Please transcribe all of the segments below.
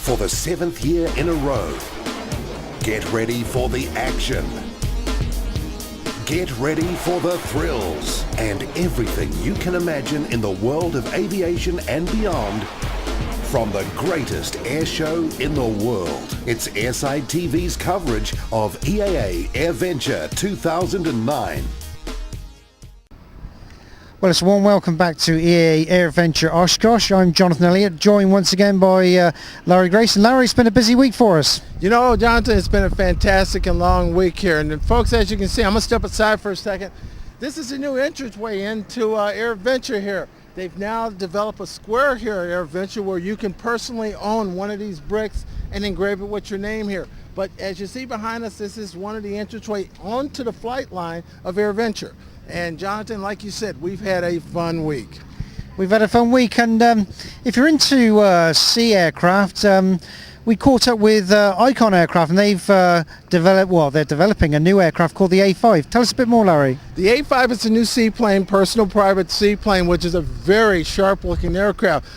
for the 7th year in a row. Get ready for the action. Get ready for the thrills and everything you can imagine in the world of aviation and beyond from the greatest air show in the world. It's Airside TV's coverage of EAA Airventure 2009. Well, it's a warm welcome back to EAA Airventure Oshkosh. I'm Jonathan Elliott, joined once again by Larry Grace. And Larry, it's been a busy week for us. You know, Jonathan, it's been a fantastic and long week here. And folks, as you can see, I'm going to step aside for a second. This is a new entranceway into Airventure here. They've now developed a square here at Airventure where you can personally own one of these bricks and engrave it with your name here. But as you see behind us, this is one of the entranceway onto the flight line of Airventure. And Jonathan, like you said, we've had a fun week. We've had a fun week, and if you're into sea aircraft, we caught up with Icon Aircraft, and they've they're developing a new aircraft called the A5. Tell us a bit more, Larry. The A5 is a new seaplane, personal private seaplane, which is a very sharp-looking aircraft.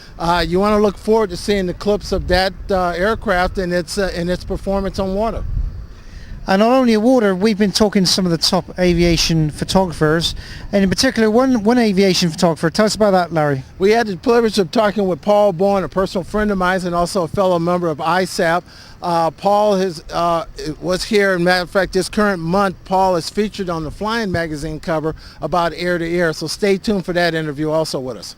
You want to look forward to seeing the clips of that aircraft and its performance on water. And not only water, we've been talking to some of the top aviation photographers, and in particular one aviation photographer. Tell us about that, Larry. We had the privilege of talking with Paul Bowan, a personal friend of mine and also a fellow member of ISAP. Paul was here, and matter of fact, this current month, Paul is featured on the Flying magazine cover about air-to-air, so stay tuned for that interview also with us.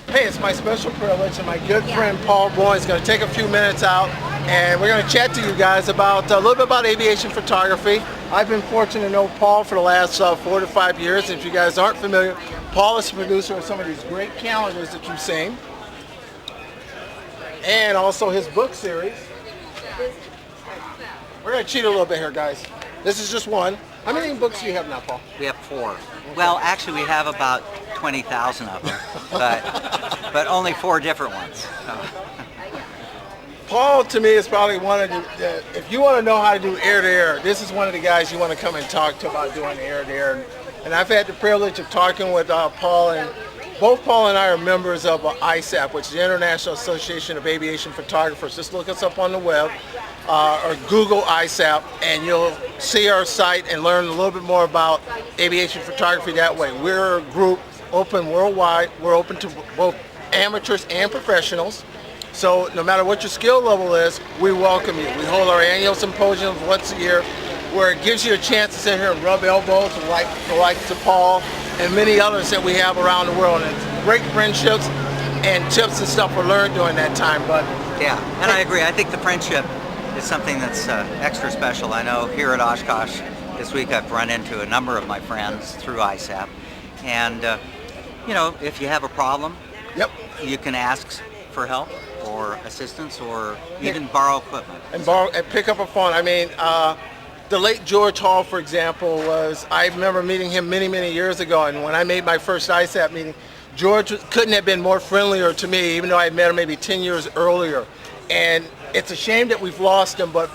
Hey, it's my special privilege, and my good friend Paul Bowan is going to take a few minutes out, and we're going to chat to you guys about a little bit about aviation photography. I've been fortunate to know Paul for the last 4 to 5 years. And if you guys aren't familiar, Paul is the producer of some of these great calendars that you've seen, and also his book series. We're going to cheat a little bit here, guys. This is just one. How many books do you have now, Paul? We have 4. Well, actually, we have about 20,000 of them, but only 4 different ones. Paul, to me, is probably one of the, if you want to know how to do air-to-air, this is one of the guys you want to come and talk to about doing air-to-air. And I've had the privilege of talking with Paul, and both Paul and I are members of ISAP, which is the International Association of Aviation Photographers. Just look us up on the web or Google ISAP, and you'll see our site and learn a little bit more about aviation photography that way. We're a group open worldwide. We're open to both amateurs and professionals. So no matter what your skill level is, we welcome you. We hold our annual symposiums once a year where it gives you a chance to sit here and rub elbows with like to Paul and many others that we have around the world. And it's great friendships and tips and stuff were learned during that time. But yeah, and I agree. I think the friendship is something that's extra special. I know here at Oshkosh this week I've run into a number of my friends through ISAP, and you know, if you have a problem, yep, you can ask for help or assistance, or even borrow equipment. And pick up a phone. I mean, the late George Hall, for example, I remember meeting him many, many years ago, and when I made my first ISAP meeting, George couldn't have been more friendlier to me, even though I had met him maybe 10 years earlier. And it's a shame that we've lost him, but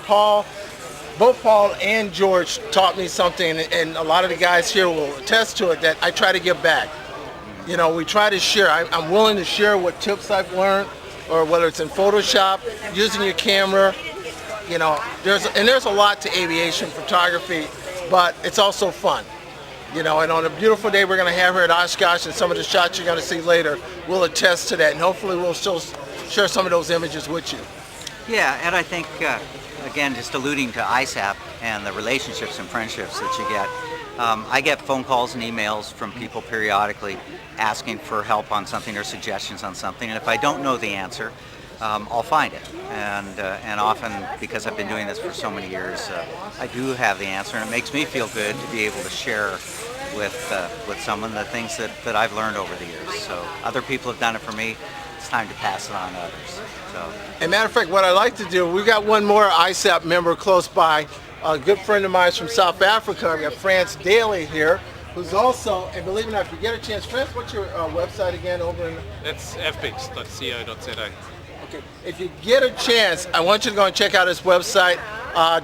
both Paul and George taught me something, and a lot of the guys here will attest to it, that I try to give back. You know, we try to share. I'm willing to share what tips I've learned, or whether it's in Photoshop, using your camera. You know, there's a lot to aviation photography, but it's also fun. You know, and on a beautiful day we're going to have here at Oshkosh, and some of the shots you're going to see later will attest to that, and hopefully we'll share some of those images with you. Yeah, and I think, again, just alluding to ISAP and the relationships and friendships that you get, I get phone calls and emails from people periodically asking for help on something or suggestions on something, and if I don't know the answer, I'll find it. And often, because I've been doing this for so many years, I do have the answer, and it makes me feel good to be able to share with someone the things that I've learned over the years. So other people have done it for me. It's time to pass it on to others. So. As a matter of fact, what I like to do, we've got one more ISAP member close by, a good friend of mine from South Africa. We have France Daly here, who's also, and believe it or not, if you get a chance, France, what's your website again over in? It's fpix.co.za. Okay. If you get a chance, I want you to go and check out his website.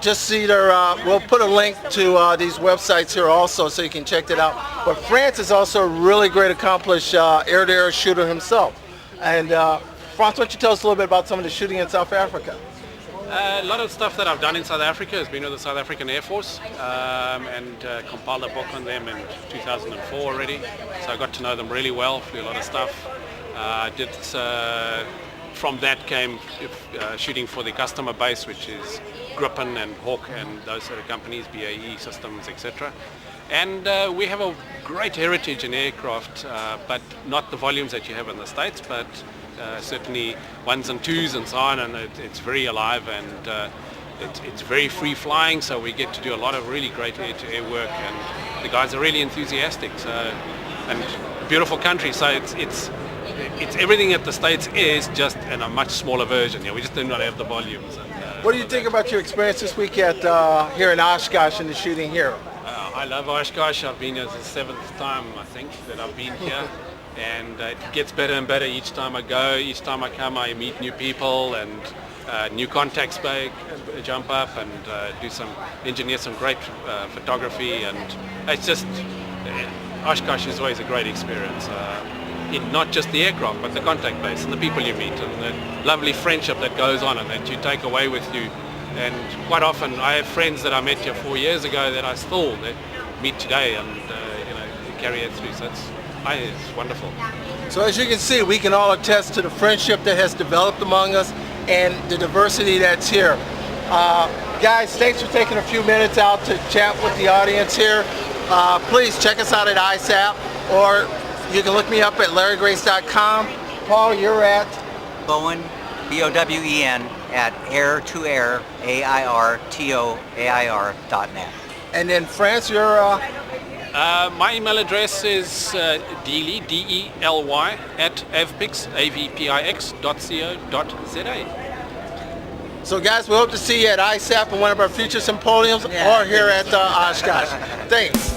Just see their, we'll put a link to these websites here also so you can check that out. But France is also a really great accomplished air-to-air shooter himself. And France, why don't you tell us a little bit about some of the shooting in South Africa? A lot of stuff that I've done in South Africa has been with the South African Air Force, and compiled a book on them in 2004 already. So I got to know them really well, flew a lot of stuff. From that came shooting for the customer base, which is Gripen and Hawk and those sort of companies, BAE Systems, etc. And we have a great heritage in aircraft, but not the volumes that you have in the States, but certainly ones and twos and so on, and it's very alive, and it's very free flying, so we get to do a lot of really great air-to-air work, and the guys are really enthusiastic. So, and a beautiful country, so it's everything that the States is, just in a much smaller version. We just do not have the volumes. And, what do you think about your experience this week at here in Oshkosh and the shooting here? I love Oshkosh. I've been here the 7th time, I think, that I've been here. And it gets better and better each time I go. Each time I come, I meet new people, and new contacts jump up, and engineer some great photography. And it's just, Oshkosh is always a great experience. In not just the aircraft, but the contact base and the people you meet, and the lovely friendship that goes on and that you take away with you. And quite often I have friends that I met here 4 years ago that I still meet today, and carry it through. So it's wonderful. So as you can see, we can all attest to the friendship that has developed among us and the diversity that's here. Guys, thanks for taking a few minutes out to chat with the audience here. Please check us out at ISAP, or you can look me up at larrygrace.com. Paul, you're at? Bowen, B-O-W-E-N, at air2air, AIRTOAIR.net. And then France, you're? My email address is Deely, D-E-L-Y, at avpix, avpix.co.za. So guys, we hope to see you at ISAP in one of our future symposiums, or here at Oshkosh. Thanks.